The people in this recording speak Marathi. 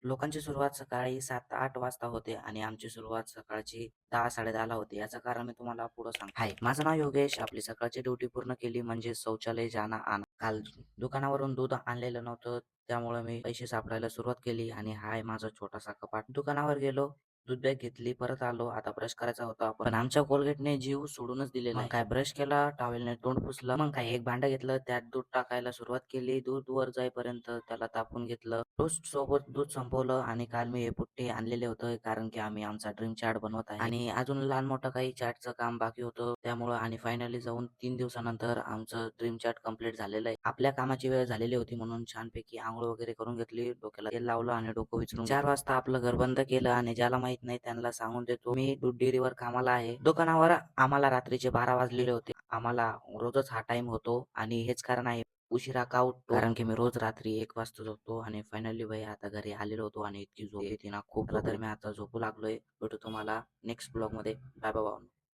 लोकांची सुरुवात सकाळी 7-8 वाजता होते आणि आमची सुरुवात सकाळची 10-10:30 होते. याचं कारण मी तुम्हाला पुढं सांगतो. हाय, माझं नाव योगेश. आपली सकाळची ड्युटी पूर्ण केली म्हणजे शौचालय जाणं आणा. काल दुकानावरून दूध आणलेलं नव्हतं, त्यामुळे मी पैसे सापडायला सुरुवात केली आणि हाय माझा छोटासा कपाट. दुकानावर गेलो, दूध बॅग घेतली, परत आलो. आता ब्रश करायचा होता, पण आमच्या कोलगेटने जीव सोडूनच दिलेला आहे. काय ब्रश केला, टॉवेलने तोंड पुसलं, मग काय एक भांडं घेतलं, त्यात दूध टाकायला सुरुवात केली. दूध वर जाईपर्यंत त्याला तापून घेतलं. टोस्ट सोबत दूध संपवलं आणि काल मी हे पुट्टे आणलेले होते, कारण की आम्ही आमचा ड्रीम चार्ट बनवत आहे आणि अजून लहान मोठं काही चार्टचं काम बाकी होतं, त्यामुळं आणि फायनली जाऊन 3 दिवसानंतर आमचं ड्रीम चार्ट कंप्लीट झालेलं आहे. आपल्या कामाची वेळ झालेली होती म्हणून छानपैकी आंघोळ वगैरे करून घेतली, डोक्याला तेल लावलं आणि डोकं विचारून 4 वाजता आपलं घर बंद केलं आणि ज्याला माहित नाही त्यांना सांगून देतो, मी दूध डेअरीवर कामाला आहे. दुकानावर आम्हाला रात्रीचे 12 वाजलेले होते. आम्हाला रोजच हा टाइम होतो आणि हेच कारण आहे उशिरा का उठतो, कारण की मी रोज रात्री 1 वाजता झोपतो आणि फायनली भाई आता घरी आलेलो होतो आणि इतकी झोप येते ना खूप, तर मी आता झोपू लागलोय. भेटू तुम्हाला नेक्स्ट ब्लॉग मध्ये. Bye bye.